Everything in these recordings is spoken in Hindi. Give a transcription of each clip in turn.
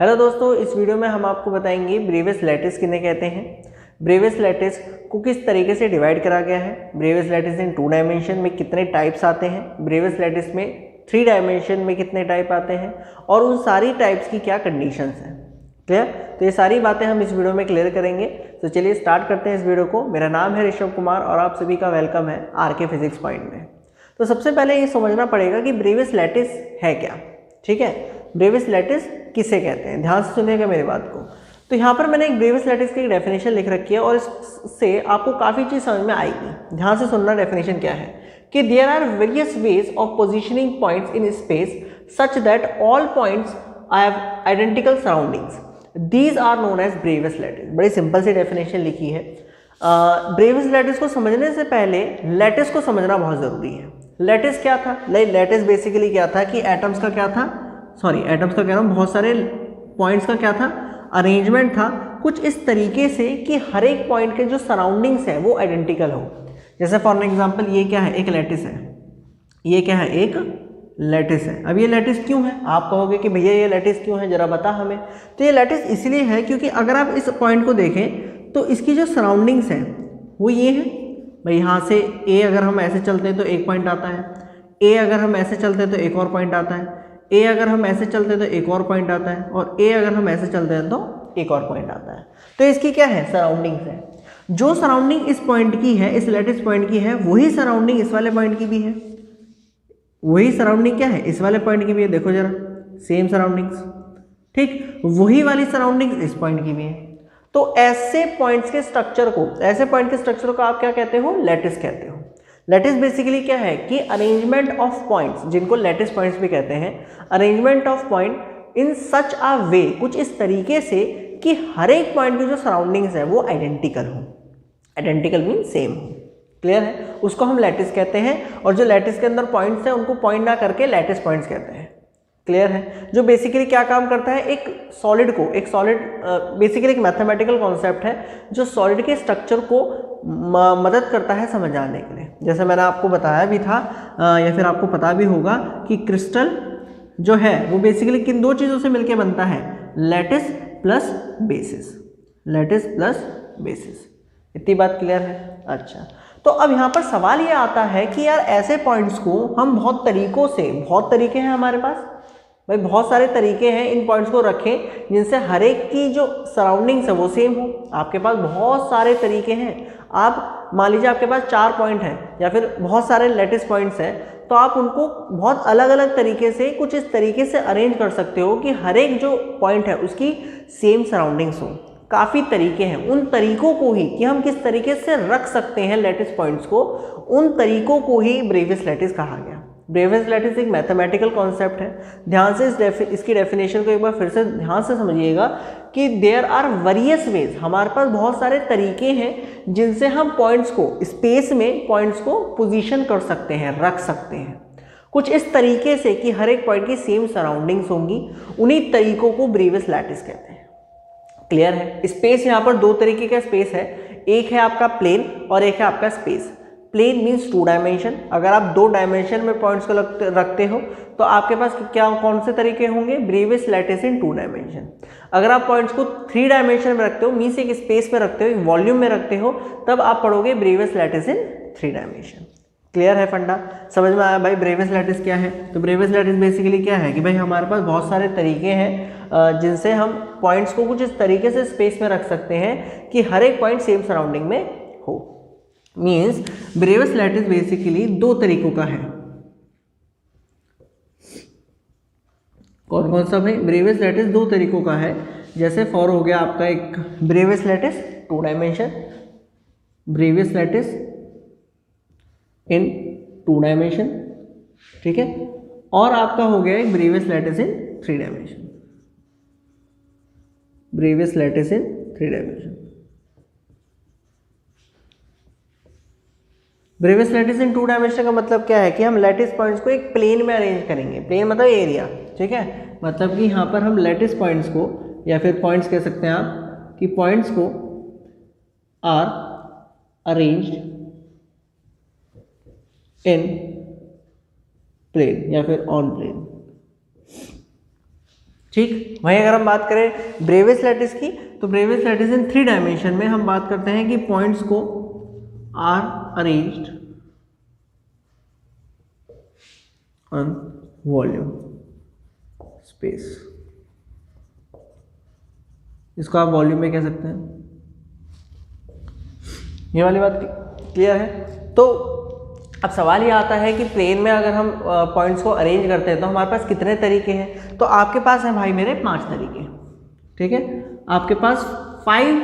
हेलो दोस्तों, इस वीडियो में हम आपको बताएंगे ब्रेवियस लैटिस किन्हें कहते हैं, ब्रेवियस लैटिस को किस तरीके से डिवाइड करा गया है, ब्रेवियस लैटिस इन 2 डायमेंशन में कितने टाइप्स आते हैं, ब्रेवियस लैटिस में 3 डायमेंशन में कितने टाइप आते हैं और उन सारी टाइप्स की क्या कंडीशंस हैं। क्लियर? तो ये सारी बातें हम इस वीडियो में क्लियर करेंगे। तो चलिए स्टार्ट करते हैं इस वीडियो को। मेरा नाम है ऋषभ कुमार और आप सभी का वेलकम है आरके फिजिक्स पॉइंट में। तो सबसे पहले ये समझना पड़ेगा कि ब्रेवियस लैटिस है क्या। ठीक है, ब्रेवियस लैटिस किसे कहते हैं, ध्यान से सुनिएगा मेरी बात को। तो यहाँ पर मैंने एक ब्रेवियस लैटिस की डेफिनेशन लिख रखी है और इससे आपको काफ़ी चीज़ समझ में आएगी। ध्यान से सुनना डेफिनेशन क्या है कि there are various ways of positioning points in space such that all points have identical surroundings, these are known as Bravais lattice. बड़ी सिंपल सी डेफिनेशन लिखी है। ब्रेवियस लैटिस को समझने से पहले लैटिस को समझना बहुत ज़रूरी है। लैटिस क्या था? लैटिस बेसिकली क्या था कि एटम्स का क्या था, एटम्स का कह रहा हूँ, बहुत सारे पॉइंट्स का क्या था, अरेंजमेंट था कुछ इस तरीके से कि हर एक पॉइंट के जो सराउंडिंग्स है वो आइडेंटिकल हो। जैसे फॉर एग्जांपल ये क्या है, एक लैटिस है। ये क्या है, एक लैटिस है। अब ये लैटिस क्यों है? आप कहोगे कि भैया ये लैटिस क्यों है, जरा बता हमें। तो ये लैटिस इसलिए है क्योंकि अगर आप इस पॉइंट को देखें तो इसकी जो सराउंडिंग्स हैं वो ये है। भाई यहाँ से ए अगर हम ऐसे चलते हैं तो एक पॉइंट आता है, ए अगर हम ऐसे चलते हैं तो एक और पॉइंट आता है, ए अगर हम ऐसे चलते हैं तो एक और पॉइंट आता है, और ए अगर हम ऐसे चलते हैं तो एक और पॉइंट आता है। तो इसकी क्या है, सराउंडिंग्स है। जो सराउंडिंग इस पॉइंट की है, इस लैटिस पॉइंट की है, वही सराउंडिंग इस वाले पॉइंट की भी है। वही सराउंडिंग क्या है, इस वाले पॉइंट की भी है। देखो जरा, सेम सराउंडिंग्स। ठीक, वही वाली सराउंडिंग्स इस पॉइंट की भी है। तो ऐसे पॉइंट्स के स्ट्रक्चर को, ऐसे पॉइंट के स्ट्रक्चर को आप क्या कहते हो, लैटिस कहते हो। लैटिस बेसिकली क्या है कि अरेंजमेंट ऑफ पॉइंट्स, जिनको लैटिस पॉइंट्स भी कहते हैं, अरेंजमेंट ऑफ पॉइंट इन सच अ वे, कुछ इस तरीके से कि हर एक पॉइंट की जो सराउंडिंग्स है वो आइडेंटिकल हो। आइडेंटिकल मीन सेम हो। क्लियर है? उसको हम लैटिस कहते हैं। और जो लैटिस के अंदर पॉइंट्स हैं उनको पॉइंट ना करके लैटिस पॉइंट्स कहते हैं। क्लियर है? जो बेसिकली क्या काम करता है, एक सॉलिड को, एक सॉलिड बेसिकली एक मैथमेटिकल कॉन्सेप्ट है जो सॉलिड के स्ट्रक्चर को मदद करता है समझाने के लिए। जैसे मैंने आपको बताया भी था या फिर आपको पता भी होगा कि क्रिस्टल जो है वो बेसिकली किन 2 चीज़ों से मिलकर बनता है, lattice plus basis. Lattice plus basis. इतनी बात क्लियर है? अच्छा, तो अब यहाँ पर सवाल ये आता है कि यार ऐसे पॉइंट्स को हम बहुत तरीकों से, बहुत तरीके हैं हमारे पास, भाई बहुत सारे तरीके हैं इन पॉइंट्स को रखें जिनसे हर एक की जो सराउंडिंग्स है वो सेम हो। आपके पास बहुत सारे तरीके हैं। आप मान लीजिए आपके पास 4 पॉइंट हैं या फिर बहुत सारे लैटिस पॉइंट्स हैं, तो आप उनको बहुत अलग अलग तरीके से, कुछ इस तरीके से अरेंज कर सकते हो कि हर एक जो पॉइंट है उसकी सेम सराउंडिंग्स हो। काफ़ी तरीके हैं। उन तरीकों को ही कि हम किस तरीके से रख सकते हैं लैटिस पॉइंट्स को, उन तरीकों को ही ब्रेवियस लैटिस कहा गया। ब्रेवियस लैटिस एक मैथमेटिकल कॉन्सेप्ट है। ध्यान से इसकी डेफिनेशन को एक बार फिर से ध्यान से समझिएगा कि देयर आर वेरियस वेज, हमारे पास बहुत सारे तरीके हैं जिनसे हम पॉइंट्स को, स्पेस में पॉइंट्स को पोजीशन कर सकते हैं, रख सकते हैं कुछ इस तरीके से कि हर एक पॉइंट की सेम सराउंडिंग्स होंगी। उन्हीं तरीकों को ब्रेवियस लैटिस कहते हैं। क्लियर है? स्पेस यहाँ पर 2 तरीके का स्पेस है, एक है आपका प्लेन और एक है आपका स्पेस। Plane means 2 dimension. अगर आप 2 डायमेंशन में पॉइंट्स को रखते हो तो आपके पास क्या, कौन से तरीके होंगे, ब्रेवियस लैटिस इन 2 डायमेंशन। अगर आप पॉइंट्स को 3 डायमेंशन में रखते हो, मीन्स एक स्पेस में रखते हो, एक वॉल्यूम में रखते हो, तब आप पढ़ोगे ब्रेवियस लैटिस इन 3 डायमेंशन। क्लियर है? फंडा समझ में आया भाई? ब्रेवियस लैटिस क्या है? तो ब्रेवियस लैटिस बेसिकली क्या है कि भाई हमारे पास बहुत सारे तरीके हैं जिनसे हम पॉइंट्स को कुछ इस तरीके से स्पेस में रख सकते हैं कि हर एक पॉइंट सेम सराउंडिंग में हो। मीन्स ब्रेवियस लैटिस बेसिकली 2 तरीकों का है। कौन कौन सा भाई? ब्रेवियस लैटिस 2 तरीकों का है। जैसे फॉर हो गया आपका एक Bravais lattice 2 dimension, Bravais lattice इन 2 डायमेंशन, ठीक है, और आपका हो गया एक ब्रेवियस लैटिस इन 3 डायमेंशन। ब्रेवियस लैटिस इन 3 डायमेंशन। ब्रेवियस लैटिस इन 2 डायमेंशन का मतलब क्या है कि हम लैटिस पॉइंट्स को एक प्लेन में अरेंज करेंगे। प्लेन मतलब एरिया, ठीक है, मतलब कि यहाँ पर हम लैटिस पॉइंट्स को, या फिर पॉइंट्स कह सकते हैं आप कि पॉइंट्स को आर अरेंज्ड इन प्लेन या फिर ऑन प्लेन। ठीक। वहीं अगर हम बात करें ब्रेवियस लैटिस की, तो ब्रेवियस लैटिस इन 3 डायमेंशन में हम बात करते हैं कि पॉइंट्स को are arranged on volume space. इसको आप वॉल्यूम में कह सकते हैं। ये वाली बात क्लियर है। तो अब सवाल ये आता है कि प्लेन में अगर हम पॉइंट्स को अरेंज करते हैं तो हमारे पास कितने तरीके हैं। तो आपके पास है भाई मेरे 5 तरीके, ठीक है। आपके पास 5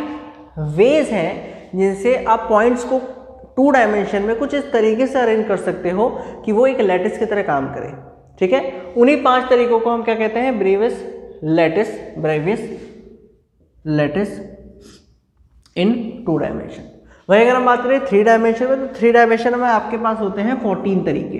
वेज हैं जिनसे आप पॉइंट्स को 2 डायमेंशन में कुछ इस तरीके से अरेंज कर सकते हो कि वो एक लैटिस की तरह काम करे, ठीक है। उन्हीं 5 तरीकों को हम क्या कहते हैं, ब्रेवियस लैटिस इन 2 डायमेंशन। वहीं अगर हम बात करें 3 डायमेंशन में, तो 3 डायमेंशन में आपके पास होते हैं 14 तरीके,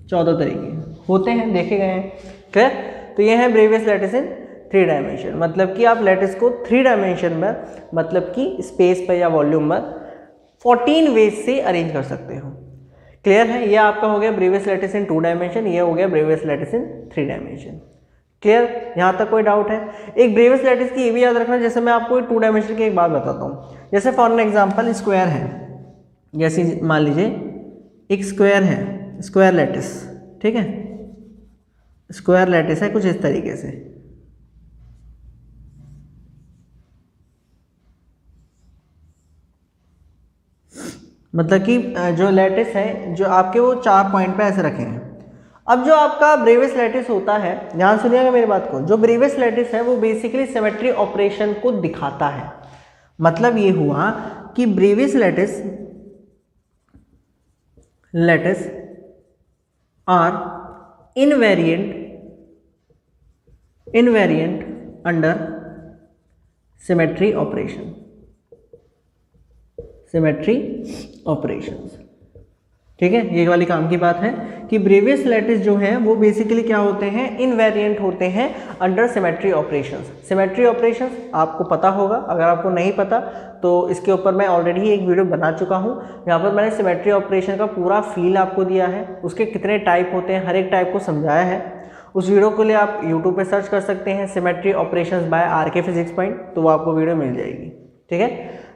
14 तरीके होते हैं, देखे गए हैं, ठीक है। तो ये है ब्रेवियस लैटिस इन 3 डायमेंशन, मतलब कि आप लैटिस को 3 डायमेंशन में, मतलब कि स्पेस पर या वॉल्यूम में 14 वेज से अरेंज कर सकते हो। क्लियर है। ये आपका हो गया ब्रेवियस लैटिस इन 2 डायमेंशन, ये हो गया ब्रेवियस लैटिस इन 3 डायमेंशन। क्लियर, यहाँ तक कोई डाउट है। एक ब्रेवियस लैटिस की ये भी याद रखना, जैसे मैं आपको 2 डायमेंशन की एक बात बताता हूँ। जैसे फॉर एन एग्जांपल स्क्वायर है, जैसे मान लीजिए एक स्क्वायर है, स्क्वायर लैटिस, ठीक है। स्क्वायर लैटिस है कुछ इस तरीके से, मतलब कि जो लैटिस है जो आपके वो 4 पॉइंट पे ऐसे रखेंगे। अब जो आपका ब्रेवियस लैटिस होता है, ध्यान सुनिएगा मेरी बात को, जो ब्रेवियस लैटिस है वो बेसिकली सिमेट्री ऑपरेशन को दिखाता है। मतलब ये हुआ कि Bravais lattice are invariant under symmetry operations, ठीक है। ये वाली काम की बात है कि ब्रेवियस लैटिस जो है वो बेसिकली क्या होते हैं, इनवेरिएंट होते हैं under symmetry operations. Symmetry operations आपको पता होगा, अगर आपको नहीं पता तो इसके ऊपर मैं ऑलरेडी एक वीडियो बना चुका हूँ, यहाँ पर मैंने सिमेट्री ऑपरेशन का पूरा फील आपको दिया है, उसके कितने टाइप होते हैं हर एक टाइप को समझाया है। उस वीडियो के लिए आप यूट्यूब पे सर्च कर सकते हैं symmetry operations by RK physics point, तो वो आपको वीडियो मिल जाएगी, ठीक है।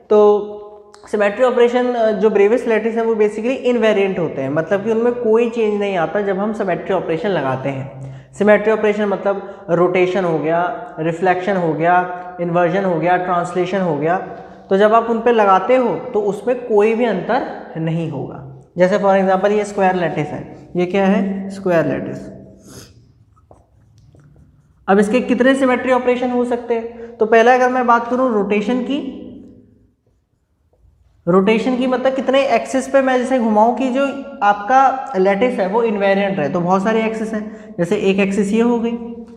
तो सिमेट्री ऑपरेशन जो ब्रेवियस लैटिस है वो बेसिकली इनवेरिएंट होते हैं, मतलब कि उनमें कोई चेंज नहीं आता जब हम सिमेट्री ऑपरेशन लगाते हैं। सिमेट्री ऑपरेशन मतलब रोटेशन हो गया, रिफ्लेक्शन हो गया, इन्वर्जन हो गया, ट्रांसलेशन हो गया, तो जब आप उन पे लगाते हो तो उसमें कोई भी अंतर नहीं होगा। जैसे फॉर एग्जांपल ये स्क्वायर लैटिस है, ये क्या है, स्क्वायर लैटिस। अब इसके कितने सिमेट्री ऑपरेशन हो सकते हैं, तो पहले अगर मैं बात करूं रोटेशन की मतलब कितने एक्सिस पे मैं जैसे घुमाऊं कि जो आपका लैटिस है वो इनवेरिएंट रहे, तो बहुत सारे एक्सिस हैं। जैसे एक एक्सिस ये हो गई,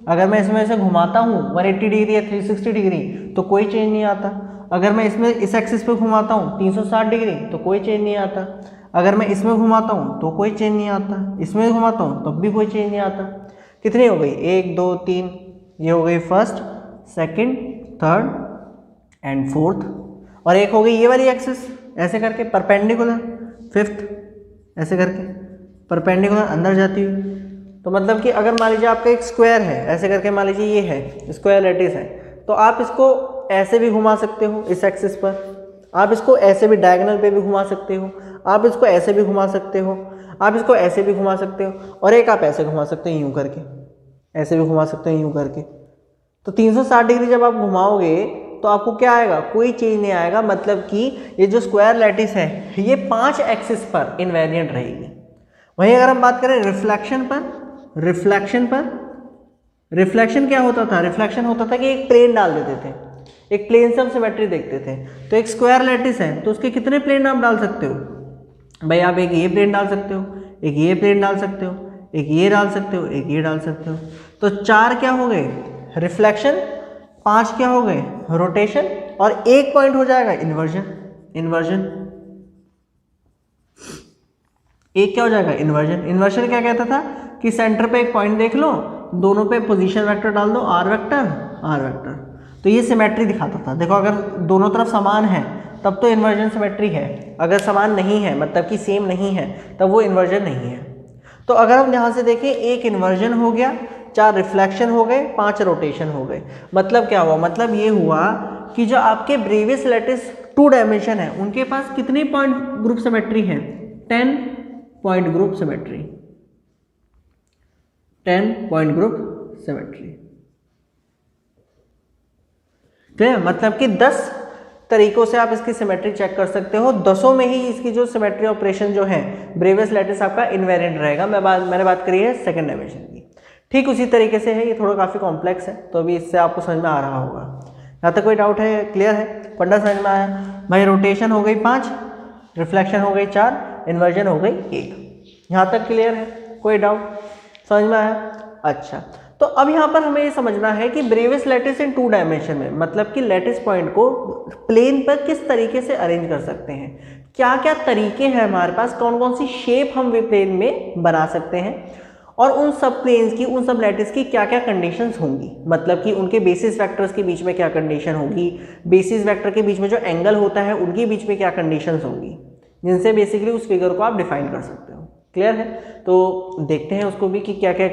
अगर मैं इसमें ऐसे घुमाता हूँ 180 डिग्री या 360 डिग्री तो कोई चेंज नहीं आता। अगर मैं इसमें इस एक्सिस पे घुमाता हूँ 360 डिग्री तो कोई चेंज नहीं आता। अगर मैं इसमें घुमाता हूँ तो कोई चेंज नहीं आता, इसमें घुमाता हूँ तब भी कोई चेंज नहीं आता। कितनी हो गई, 1 2 3, ये हो गई first, second, third and fourth. और एक हो गई ये वाली एक्सिस ऐसे करके परपेंडिकुलर, फिफ्थ ऐसे करके परपेंडिकुलर अंदर जाती हुई। तो मतलब कि अगर मान लीजिए आपका एक स्क्वायर है, ऐसे करके मान लीजिए ये है स्क्वायर लैटिस है, तो आप इसको ऐसे भी घुमा सकते हो इस एक्सिस पर, आप इसको ऐसे भी डायगोनल पे भी घुमा सकते हो, आप इसको ऐसे भी घुमा सकते हो, आप इसको ऐसे भी घुमा सकते हो, और एक आप ऐसे घुमा सकते हो यूँ करके, ऐसे भी घुमा सकते हो यूँ करके। तो 360 डिग्री जब आप घुमाओगे तो आपको क्या आएगा, कोई चेंज नहीं आएगा। मतलब कि ये जो स्क्वायर लैटिस है ये 5 एक्सिस पर इनवेरिएंट रहेगी। वहीं अगर हम बात करें रिफ्लेक्शन क्या होता था, रिफ्लेक्शन होता था कि एक प्लेन डाल देते थे, एक प्लेन से हम सिमेट्री देखते थे। तो एक स्क्वायर लैटिस है तो उसके कितने प्लेन आप डाल सकते हो भाई, आप एक ये प्लेन डाल सकते हो, एक ये प्लेन डाल सकते हो, एक ये डाल सकते हो, एक ये डाल सकते हो। तो 4 क्या हो गए रिफ्लेक्शन, 5 क्या हो गए रोटेशन, और एक पॉइंट हो जाएगा इन्वर्जन। एक क्या हो जाएगा इन्वर्जन क्या कहता था कि सेंटर पे एक पॉइंट देख लो, दोनों पे पोजीशन वेक्टर डाल दो आर वेक्टर, तो ये सिमेट्री दिखाता था। देखो अगर दोनों तरफ समान है तब तो इन्वर्जन सिमेट्री है, अगर समान नहीं है मतलब कि सेम नहीं है तब वो इन्वर्जन नहीं है। तो अगर हम यहाँ से देखें एक इन्वर्जन हो गया, 4 रिफ्लेक्शन हो गए, 5 रोटेशन हो गए। मतलब क्या हुआ, मतलब ये हुआ कि जो आपके ब्रेवियस लैटिस 2 डायमेंशन है उनके पास कितनी पॉइंट ग्रुप सिमेट्री है, 10 point group symmetry, 10 point group symmetry. Clear, मतलब कि 10 तरीकों से आप इसकी सिमेट्री चेक कर सकते हो, 10 में ही इसकी जो सिमेट्री ऑपरेशन जो है ब्रेवियस लैटिस आपका इनवेरिएंट रहेगा। मैंने बात करी है सेकंड डायमेंशन की। ठीक उसी तरीके से है, ये थोड़ा काफ़ी कॉम्प्लेक्स है, तो अभी इससे आपको समझ में आ रहा होगा। यहाँ तक कोई डाउट है, क्लियर है, फंडा समझ में आया भाई। रोटेशन हो गई 5, रिफ्लेक्शन हो गई 4, इन्वर्जन हो गई 1। यहाँ तक क्लियर है, कोई डाउट, समझ में आया? अच्छा, तो अब यहाँ पर हमें ये समझना है कि ब्रेवियस लैटिस इन 2 डायमेंशन में, मतलब कि लैटिस पॉइंट को प्लेन पर किस तरीके से अरेंज कर सकते हैं, क्या क्या तरीके हैं हमारे पास, कौन कौन सी शेप हम प्लेन में बना सकते हैं, और उन सब प्लेन्स की, उन सब लैटिस की क्या क्या कंडीशंस होंगी, मतलब कि उनके बेसिस वेक्टर्स के बीच में क्या कंडीशन होगी, बेसिस वेक्टर के बीच में जो एंगल होता है उनके बीच में क्या कंडीशंस होंगी, जिनसे बेसिकली उस फिगर को आप डिफाइन कर सकते हो। क्लियर है, तो देखते हैं उसको भी कि क्या क्या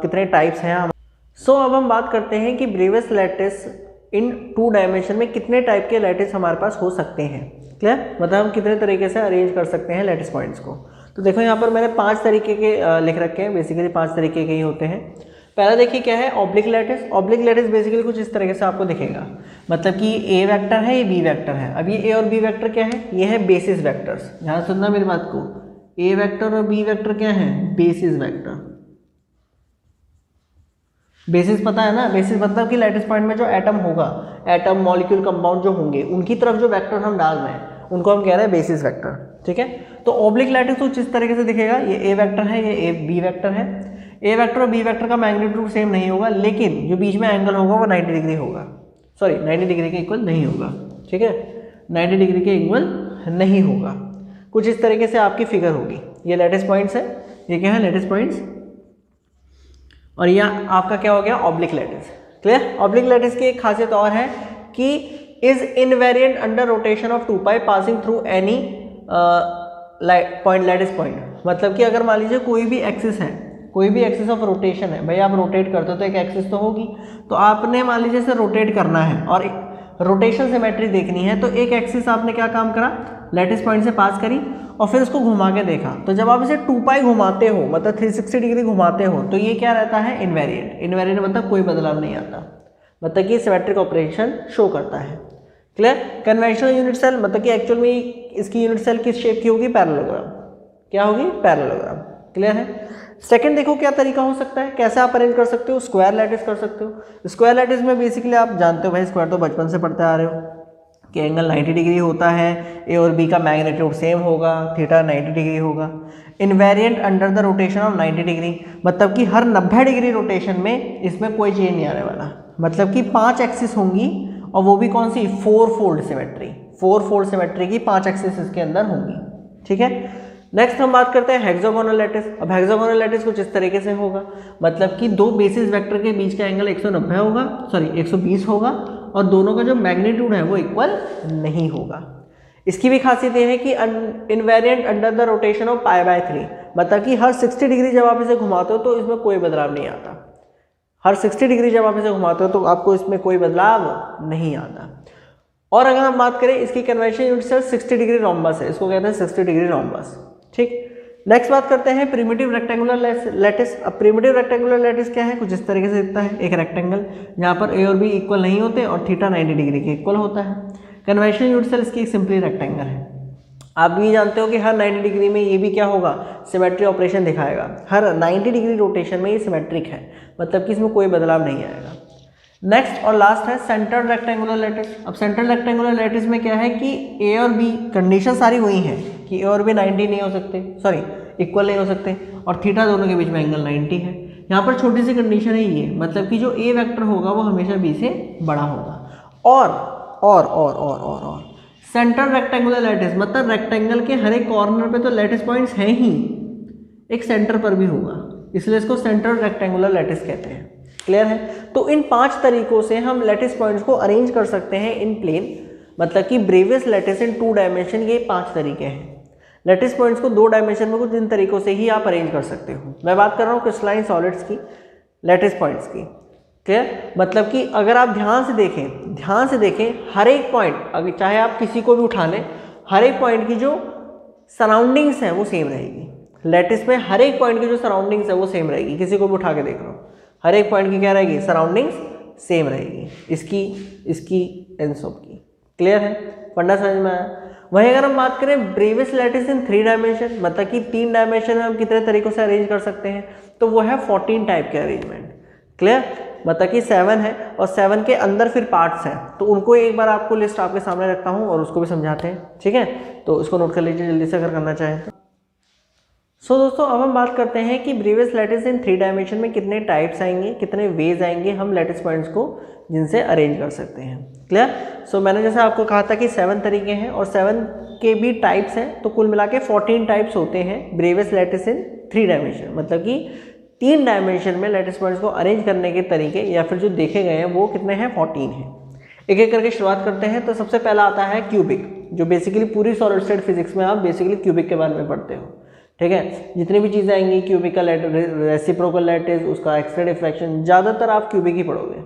कितने टाइप्स हैं। अब हम बात करते हैं कि ब्रेवियस लैटिस इन 2 डायमेंशन में कितने टाइप के लैटिस हमारे पास हो सकते हैं। क्लियर, मतलब हम कितने तरीके से अरेंज कर सकते हैं लैटिस पॉइंट्स को। तो देखो यहाँ पर मैंने 5 तरीके के लिख रखे हैं, बेसिकली 5 तरीके के ही होते हैं। पहला देखिए क्या है, oblique lattice. Oblique lattice basically कुछ इस तरीके से आपको दिखेगा, मतलब कि ए वेक्टर है, ये बी वेक्टर है। अब ये ए और बी वेक्टर क्या है, ये है बेसिस वेक्टर्स। ध्यान सुनना मेरी बात को, ए वेक्टर और बी वेक्टर क्या है, बेसिस वेक्टर। बेसिस पता है ना, बेसिस मतलब कि लैटिस पॉइंट में जो एटम होगा, एटम मॉलिक्यूल कंपाउंड जो होंगे उनकी तरफ जो वेक्टर हम डाल रहे हैं उनको हम कह रहे हैं बेसिस वेक्टर। ठीक है, तो ऑब्लिक लैटिस कुछ इस तरीके से दिखेगा, ये ए वेक्टर है, ये बी वेक्टर है। ए वेक्टर और बी वेक्टर का मैग्नीट्यूड सेम नहीं होगा, लेकिन जो बीच में एंगल होगा वो 90 डिग्री होगा, सॉरी 90 डिग्री के इक्वल नहीं होगा। ठीक है, 90 डिग्री के इक्वल नहीं होगा। कुछ इस तरीके से आपकी फिगर होगी। ये लैटिस पॉइंट्स है, ये क्या है, लैटिस पॉइंट्स, और यह आपका क्या हो गया, oblique lattice. Clear, oblique lattice की एक खासियत और है कि is invariant under rotation of 2 pi passing through any point, lattice point. मतलब कि अगर मान लीजिए कोई भी एक्सिस है, कोई भी एक्सिस ऑफ रोटेशन है, भाई आप रोटेट करते हो तो एक एक्सिस तो होगी, तो आपने मान लीजिए इसे रोटेट करना है और रोटेशन सिमेट्री देखनी है, तो एक एक्सिस आपने क्या काम करा, लैटिस पॉइंट से पास करी और फिर उसको घुमा के देखा। तो जब आप इसे 2 पाई घुमाते हो, मतलब 360 डिग्री घुमाते हो, तो ये क्या रहता है, इनवेरिएंट। इनवेरिएंट मतलब कोई बदलाव नहीं आता, मतलब कि सिमेट्रिक ऑपरेशन शो करता है। क्लियर, कन्वेंशनल यूनिट सेल, मतलब कि एक्चुअल में इसकी यूनिट सेल किस शेप की होगी, पैरेललोग्राम। क्या होगी, पैरेललोग्राम। क्लियर है। सेकंड देखो क्या तरीका हो सकता है, कैसे आप अरेंज कर सकते हो, स्क्वायर लैटिस कर सकते हो। स्क्वायर लैटिस में बेसिकली आप जानते हो भाई, स्क्वायर तो बचपन से पढ़ते आ रहे हो कि एंगल 90 डिग्री होता है, ए और बी का मैग्नीट्यूड सेम होगा, थीटा 90 डिग्री होगा। Invariant under the rotation of 90 degree, मतलब कि हर 90 डिग्री रोटेशन में इसमें कोई चेंज नहीं आने वाला, मतलब कि 5 एक्सिस होंगी, और वो भी कौन सी, 4 फोल्ड सिमेट्री। 4 फोल्ड सिमेट्री की 5 एक्सिस इसके अंदर होंगी। ठीक है, नेक्स्ट हम बात करते हैं हेक्सागोनल लैटिस। अब हेक्सागोनल लैटिस कुछ इस तरीके से होगा, मतलब कि 2 बेसिस वेक्टर के बीच का एंगल 190 होगा, सॉरी 120 होगा, और दोनों का जो मैग्नीट्यूड है वो इक्वल नहीं होगा। इसकी भी खासियत ये है कि invariant under the rotation of π/3, मतलब कि हर 60 डिग्री जब आप इसे घुमाते हो तो इसमें कोई बदलाव नहीं आता। हर 60 डिग्री जब आप इसे घुमाते हो तो आपको इसमें कोई बदलाव नहीं आता। और अगर हम बात करें इसकी convention unit cell 60 degree rhombus है, इसको कहते हैं 60 डिग्री रोम्बस। ठीक, नेक्स्ट बात करते हैं प्रिमिटिव रेक्टेंगुलर लैटिस। अब प्रिमिटिव रेक्टेंगुलर लैटिस क्या है, कुछ इस तरीके से दिखता है, एक रेक्टेंगल जहाँ पर ए और बी इक्वल नहीं होते और थीटा 90 डिग्री के इक्वल होता है। कन्वेंशन यूनिट सेल इसकी एक सिंपली रेक्टेंगल है। आप भी जानते हो कि हर 90 डिग्री में ये भी क्या होगा, सिमेट्री ऑपरेशन दिखाएगा। हर 90 डिग्री रोटेशन में ये सिमेट्रिक है, मतलब कि इसमें कोई बदलाव नहीं आएगा। नेक्स्ट और लास्ट है सेंटर्ड रेक्टेंगुलर लैटिस। अब सेंटर्ड रेक्टेंगुलर लैटिस में क्या है कि ए और बी कंडीशन सारी वही है कि ए और बी 90 नहीं हो सकते, सॉरी इक्वल नहीं हो सकते, और थीटा दोनों के बीच में एंगल 90 है। यहाँ पर छोटी सी कंडीशन है ये, मतलब कि जो ए वेक्टर होगा वो हमेशा बी से बड़ा होगा। और सेंट्रल रेक्टेंगुलर लैटिस, मतलब रेक्टेंगल के हर एक कॉर्नर पे तो लैटिस पॉइंट्स हैं ही, एक सेंटर पर भी होगा, इसलिए इसको सेंट्रल रेक्टेंगुलर लैटिस कहते हैं। क्लियर है। तो इन 5 तरीकों से हम लैटिस पॉइंट्स को अरेंज कर सकते हैं इन प्लेन, मतलब कि ब्रेवियस लैटिस इन 2 डायमेंशन, ये 5 तरीके हैं। लैटिस पॉइंट्स को 2 डायमेंशन में कुछ इन तरीकों से ही आप अरेंज कर सकते हो। मैं बात कर रहा हूँ क्रिस्टलाइन सॉलिड्स की। लैटिस पॉइंट्स की। क्लियर? मतलब कि अगर आप ध्यान से देखें हर एक पॉइंट, अगर चाहे आप किसी को भी उठा लें, हर एक पॉइंट की जो सराउंडिंग्स है वो सेम रहेगी। लैटिस में हर एक पॉइंट की जो सराउंडिंग्स है वो सेम रहेगी। किसी को भी उठा के देख लो, हर एक पॉइंट की क्या रहेगी? सराउंडिंग्स सेम रहेगी, इसकी इन सब की। क्लियर है? फंडा समझ में आया? वहीं अगर हम बात करें ब्रेवियस लैटिस इन 3 डायमेंशन, मतलब कि 3 डायमेंशन में हम कितने तरीकों से अरेंज कर सकते हैं, तो वो है 14 टाइप के अरेंजमेंट। क्लियर? मतलब कि 7 है और 7 के अंदर फिर पार्ट्स हैं, तो उनको एक बार आपको लिस्ट आपके सामने रखता हूँ और उसको भी समझाते हैं। ठीक है, तो इसको नोट कर लीजिए जल्दी से अगर करना चाहें तो। सो दोस्तों अब हम बात करते हैं कि ब्रेवियस लैटिस इन 3 डायमेंशन में कितने टाइप्स आएंगे, कितने वेज आएंगे हम लैटिस पॉइंट्स को जिनसे अरेंज कर सकते हैं। क्लियर? सो मैंने जैसे आपको कहा था कि 7 तरीके हैं और 7 के भी टाइप्स हैं, तो कुल मिला के 14 टाइप्स होते हैं ब्रेवियस लैटिस इन 3 डायमेंशन। मतलब कि 3 डायमेंशन में लैटिस पॉइंट्स को अरेंज करने के तरीके या फिर जो देखे गए हैं वो कितने हैं? 14 हैं। एक एक करके शुरुआत करते हैं। तो सबसे पहला आता है क्यूबिक, जो बेसिकली पूरी सॉलिड स्टेट फिजिक्स में आप बेसिकली क्यूबिक के बारे में पढ़ते हो। ठीक है, जितनी भी चीज़ें आएंगी क्यूबिक का रेसिप्रोकल लैटिस, उसका एक्स-रे डिफ्रैक्शन, ज़्यादातर आप क्यूबिक ही पढ़ोगे।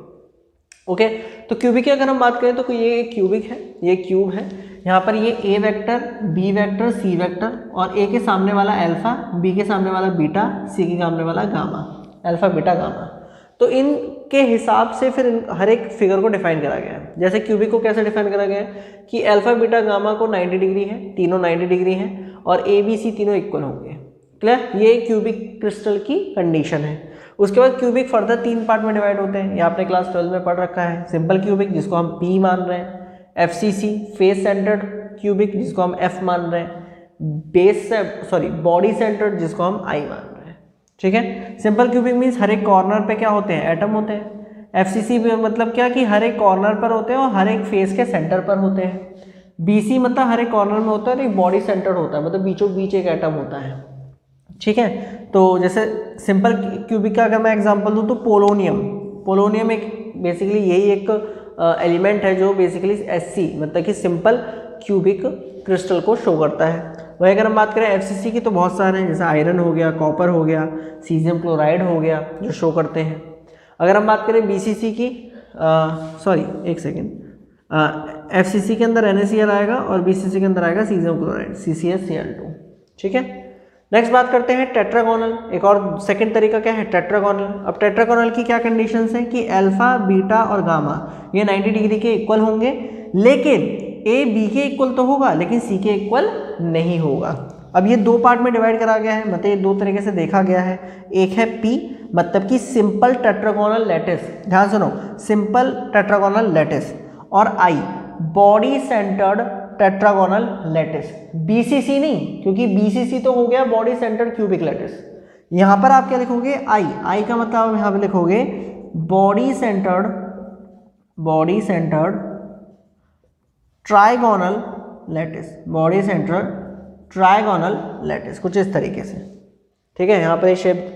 ओके, तो क्यूबिक की अगर हम बात करें तो ये एक क्यूबिक है, ये क्यूब है। यहाँ पर ये ए vector, B vector, C vector और ए के सामने वाला अल्फा, बी के सामने वाला बीटा, सी के सामने वाला गामा, अल्फा बीटा गामा। तो इनके हिसाब से फिर हर एक फिगर को डिफाइन करा गया है। जैसे क्यूबिक को कैसे डिफाइन करा गया है कि अल्फा बीटा गामा को 90 डिग्री है, तीनों 90 डिग्री हैं और ए बी सी तीनों इक्वल होंगे। क्लियर? ये क्यूबिक क्रिस्टल की कंडीशन है। उसके बाद क्यूबिक फर्दर 3 पार्ट में डिवाइड होते हैं, ये आपने क्लास 12 में पढ़ रखा है। सिंपल क्यूबिक जिसको हम पी मान रहे हैं, एफसीसी फेस सेंटर्ड क्यूबिक जिसको हम एफ मान रहे हैं, बॉडी सेंटर्ड जिसको हम आई मान रहे हैं। ठीक है, सिंपल क्यूबिक मीन्स हर एक कॉर्नर पे क्या होते हैं? एटम होते हैं। एफसीसी मतलब क्या कि हर एक कॉर्नर पर होते हैं और हर एक फेस के सेंटर पर होते हैं। बीसी मतलब हर एक कॉर्नर में होता है और एक बॉडी सेंटर्ड होता है, मतलब बीचों बीच एक एटम होता है। ठीक है, तो जैसे सिंपल क्यूबिक का अगर मैं एग्जांपल दूं तो पोलोनियम एक बेसिकली यही एक एलिमेंट है जो बेसिकली SC मतलब कि सिंपल क्यूबिक क्रिस्टल को शो करता है। वही अगर हम बात करें FCC की तो बहुत सारे हैं, जैसे आयरन हो गया, कॉपर हो गया, सीजियम क्लोराइड हो गया जो शो करते हैं। अगर हम बात करें BCC की, FCC के अंदर NaCl आएगा और BCC के अंदर आएगा सीजियम क्लोराइड CCSCl2। ठीक है, नेक्स्ट बात करते हैं टेट्रागोनल। एक और सेकंड तरीका क्या है? टेट्रागोनल। अब टेट्रागोनल की क्या कंडीशंस हैं कि अल्फा बीटा और गामा ये 90 डिग्री के इक्वल होंगे, लेकिन ए बी के इक्वल तो होगा लेकिन सी के इक्वल नहीं होगा। अब ये 2 पार्ट में डिवाइड करा गया है, मतलब ये 2 तरीके से देखा गया है। एक है पी मतलब कि सिंपल टेट्रागोनल लैटिस, ध्यान सुनो, सिंपल टेट्रागोनल लैटिस, और I body centred tetragonal lattice. BCC नहीं, क्योंकि बीसीसी तो हो गया बॉडी सेंटर्ड क्यूबिक लैटिस। यहां पर आप क्या लिखोगे? आई का मतलब आप यहां पे लिखोगे body centred trigonal lattice, body centred trigonal lattice, कुछ इस तरीके से। ठीक है, यहां पर ये शेप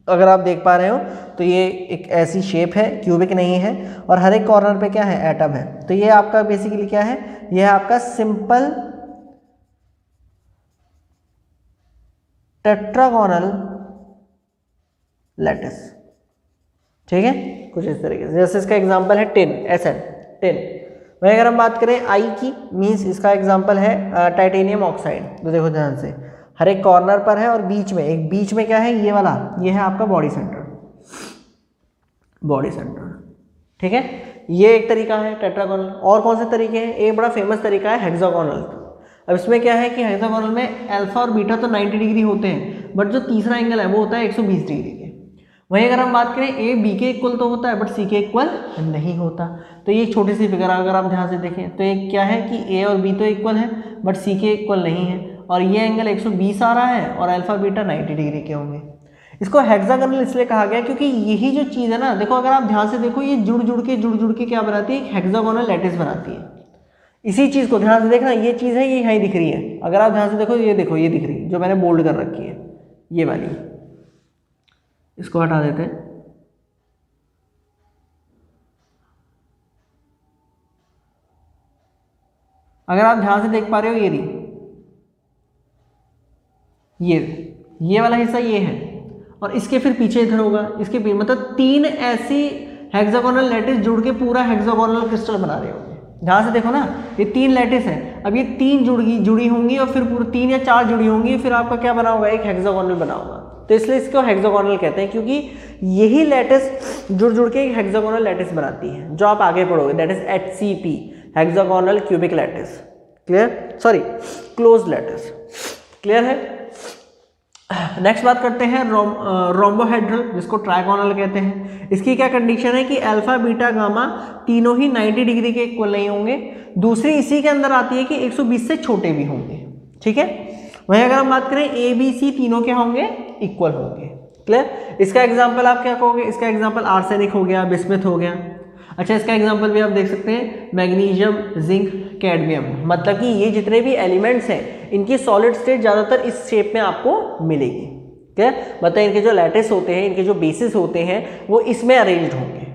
अगर आप देख पा रहे हो तो ये एक ऐसी शेप है, क्यूबिक नहीं है, और हर एक कॉर्नर पे क्या है? एटम है। तो ये आपका बेसिकली क्या है? ये है आपका सिंपल टेट्रागोनल लैटिस। ठीक है, कुछ इस तरीके से। जैसे इसका एग्जांपल है टिन, SN टिन। वही अगर हम बात करें आई की, मींस इसका एग्जांपल है टाइटेनियम ऑक्साइड। तो देखो ध्यान से, हर एक कॉर्नर पर है और बीच में क्या है? ये वाला, ये है आपका बॉडी सेंटर। ठीक है, ये एक तरीका है टेट्रागोनल। और कौन से तरीके हैं? एक बड़ा फेमस तरीका है हेक्सागोनल। अब इसमें क्या है कि हेक्सागोनल में अल्फा और बीटा तो 90 डिग्री होते हैं, बट जो तीसरा एंगल है वो होता है 120 डिग्री के। वहीं अगर हम बात करें ए बी के इक्वल तो होता है बट सी के इक्वल नहीं होता। तो ये छोटी सी फिगर अगर आप ध्यान से देखें तो एक क्या है कि ए और बी तो इक्वल है बट सी के इक्वल नहीं है, और ये एंगल 120 आ रहा है और अल्फा बीटा 90 डिग्री के होंगे। इसको हेक्सागोनल इसलिए कहा गया क्योंकि यही जो चीज़ है ना, देखो अगर आप ध्यान से देखो, ये जुड़ जुड़ के क्या बनाती है? एक हेक्सागोनल लैटिस बनाती है। इसी चीज़ को ध्यान से देखना, ये चीज़ है, ये यहीं दिख रही है। अगर आप ध्यान से देखो, ये देखो, ये दिख रही है जो मैंने बोल्ड कर रखी है, ये वाली। इसको हटा देते हैं। अगर आप ध्यान से देख पा रहे हो, ये रही, ये वाला हिस्सा ये है। और इसके फिर पीछे इधर होगा, इसके पीछे, मतलब 3 ऐसी हेक्सागोनल लैटिस जुड़ के पूरा हेक्सागोनल क्रिस्टल बना रहे होंगे। ध्यान से देखो ना, ये 3 लैटिस है, अब ये 3 जुड़ी होंगी और फिर पूरे 3 या 4 जुड़ी होंगी, फिर आपका क्या बना होगा, एक हेक्सागोनल बना होगा। तो इसलिए इसको हेक्सागोनल कहते हैं, क्योंकि यही लैटिस जुड़ के एक हेक्सागोनल लैटिस बनाती है, जो आप आगे पढ़ोगे, that is HCP, hexagonal cubic lattice. Clear, sorry close lattice. Clear है। नेक्स्ट बात करते हैं रोम्बोहेड्रल, जिसको ट्राइगोनल कहते हैं। इसकी क्या कंडीशन है कि अल्फा बीटा गामा तीनों ही 90 डिग्री के इक्वल नहीं होंगे। दूसरी इसी के अंदर आती है कि 120 से छोटे भी होंगे। ठीक है, वहीं अगर हम बात करें ABC तीनों क्या होंगे, इक्वल होंगे। क्लियर। इसका एग्जाम्पल आप क्या कहोगे, इसका एग्जाम्पल आर्सेनिक हो गया, बिस्मथ हो गया। अच्छा, इसका एग्जाम्पल भी आप देख सकते हैं, मैग्नीशियम, जिंक, कैडमियम। मतलब कि ये जितने भी एलिमेंट्स हैं, इनकी सॉलिड स्टेट ज़्यादातर इस शेप में आपको मिलेगी। ठीक है, मतलब इनके जो लैटिस होते हैं, इनके जो बेसिस होते हैं, वो इसमें अरेंज्ड होंगे।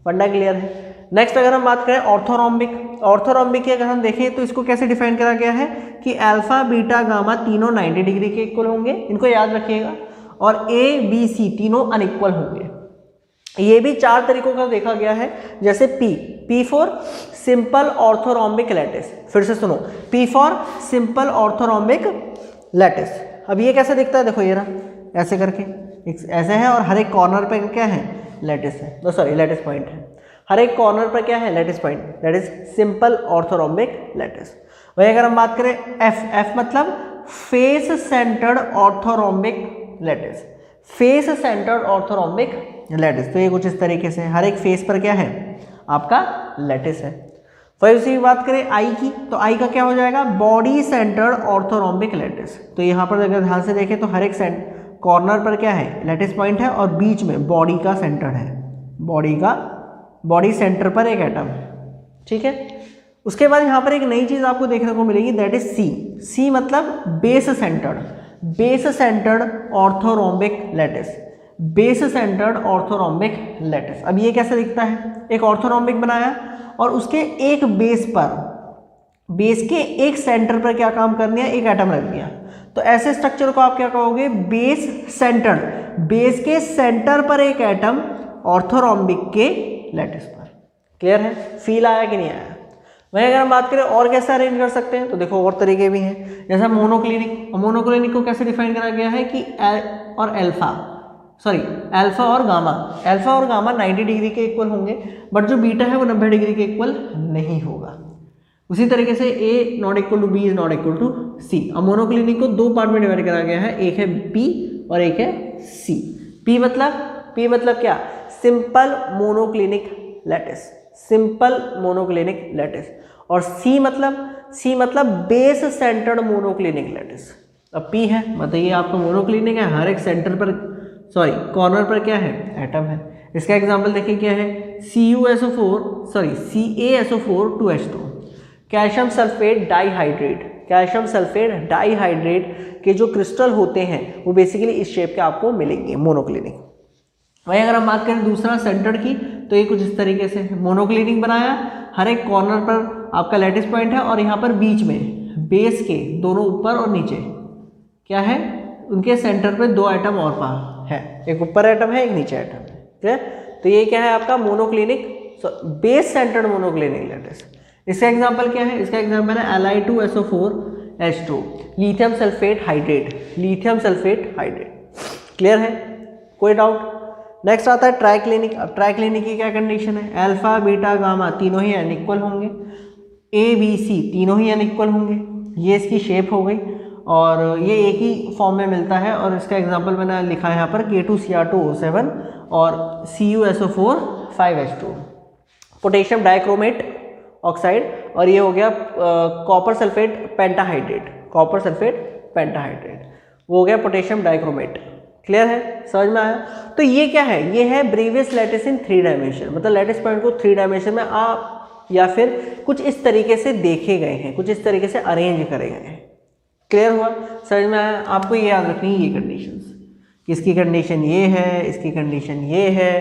फंडा क्लियर है। नेक्स्ट अगर हम बात करें ऑर्थोरोम्बिक, ऑर्थोरोम्बिक की अगर हम देखें तो इसको कैसे डिफाइन करा गया है कि अल्फा बीटा गामा तीनों 90 डिग्री के इक्वल होंगे, इनको याद रखिएगा, और ABC तीनों अनइक्वल होंगे। ये भी 4 तरीकों का देखा गया है, जैसे P for simple orthorhombic lattice. फिर से सुनो, P for simple orthorhombic lattice. अब ये कैसे दिखता है, देखो ये रहा, ऐसे करके ऐसे है, और हर एक कॉर्नर पे क्या है, लैटिस है, तो सॉरी लैटिस पॉइंट है, हर एक कॉर्नर पर क्या है, lattice point, that is simple orthorhombic lattice. वही अगर हम बात करें F मतलब face centred orthorhombic lattice, face centred orthorhombic lattice. तो ये कुछ इस तरीके से हर एक फेस पर क्या है, आपका लैटिस है। फिर उसी बात करें I की, तो I का क्या हो जाएगा, बॉडी सेंटर्ड ऑर्थोरोम्बिक लैटिस। तो यहाँ पर अगर ध्यान से देखें तो हर एक कॉर्नर पर क्या है, लैटिस पॉइंट है, और बीच में बॉडी का सेंटर है, बॉडी सेंटर पर एक एटम है। ठीक है। उसके बाद यहाँ पर एक नई चीज़ आपको देखने को मिलेगी, दैट इज C मतलब base centred orthorhombic lattice, base centred orthorhombic lattice. अब ये कैसे दिखता है, एक ऑर्थोरोम्बिक बनाया और उसके एक बेस के एक सेंटर पर क्या काम कर दिया, एक एटम रख दिया। तो ऐसे स्ट्रक्चर को आप क्या कहोगे, बेस सेंटर्ड, बेस के सेंटर पर एक एटम ऑर्थोरोम्बिक के लैटिस पर। क्लियर है, फील आया कि नहीं आया। वहीं अगर हम बात करें और कैसे अरेंज कर सकते हैं, तो देखो और तरीके भी हैं, जैसे मोनोक्लिनिक को कैसे डिफाइन करा गया है कि अल्फा और गामा 90 डिग्री के इक्वल होंगे, बट जो बीटा है वो 90 डिग्री के इक्वल नहीं होगा। उसी तरीके से A not equal to B is not equal to C। अब मोनोक्लिनिक को 2 पार्ट में डिवाइड करा गया है, एक है P और एक है C। P मतलब क्या, सिंपल मोनोक्लिनिक लैटिस, और C मतलब बेस सेंटर्ड मोनोक्लिनिक लैटिस। अब P है मतलब ये आपका मोनोक्लिनिक है, हर एक सेंटर पर कॉर्नर पर क्या है, एटम है। इसका एग्जांपल देखिए क्या है, CaSO4 2H2, calcium sulphate dihydrate के जो क्रिस्टल होते हैं वो बेसिकली इस शेप के आपको मिलेंगे, मोनोक्लिनिक। वहीं अगर हम बात करें दूसरा सेंटर की, तो ये कुछ इस तरीके से मोनोक्लिनिक बनाया, हर एक कॉर्नर पर आपका लैटिस पॉइंट है, और यहाँ पर बीच में बेस के दोनों ऊपर और नीचे क्या है, उनके सेंटर पे 2 एटम और है, एक ऊपर एटम है, एक नीचे एटम है। ठीक है, तो ये क्या है आपका monoclinic base centred monoclinic lattice. इसका एग्जांपल क्या है, इसका एग्जांपल है Li2SO4H2, lithium sulphate hydrate. Clear है, कोई डाउट। नेक्स्ट आता है ट्राइक्लिनिक। अब ट्राइक्लिनिक की क्या कंडीशन है, अल्फा बीटा गामा तीनों ही अनइक्वल होंगे, ABC तीनों ही अनइक्वल होंगे। ये इसकी शेप हो गई, और ये एक ही फॉर्म में मिलता है, और इसका एग्जांपल मैंने लिखा है यहाँ पर K2Cr2O7 और CuSO4 5H2, potassium dichromate oxide, और ये हो गया कॉपर सल्फेट पेंटाहाइड्रेट, वो हो गया पोटेशियम डाइक्रोमेट। क्लियर है, समझ में आया। तो ये क्या है, ये है ब्रेवियस लैटिस इन 3 डायमेंशन, मतलब लैटिस पॉइंट को 3 डायमेंशन में या फिर कुछ इस तरीके से देखे गए हैं, कुछ इस तरीके से अरेंज करे गए हैं। क्लियर हुआ, समझ में आया। आपको ये याद रखनी है, ये कंडीशंस, इसकी कंडीशन ये है, इसकी कंडीशन ये है,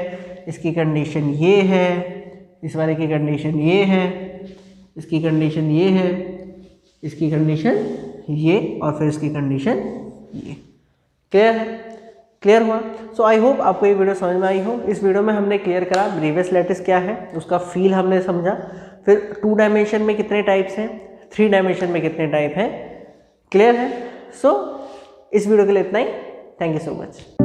इसकी कंडीशन ये है, इस वाले की कंडीशन ये है, इसकी कंडीशन ये है, इसकी कंडीशन ये, और फिर इसकी कंडीशन ये। क्लियर है, क्लियर हुआ? सो आई होप आपको ये वीडियो समझ में आई हो। इस वीडियो में हमने क्लियर करा ब्रीवियस लैटिस क्या है, उसका फील हमने समझा, फिर 2 डायमेंशन में कितने टाइप्स हैं, 3 डायमेंशन में कितने टाइप हैं, क्लियर है? सो इस वीडियो के लिए इतना ही। Thank you so much.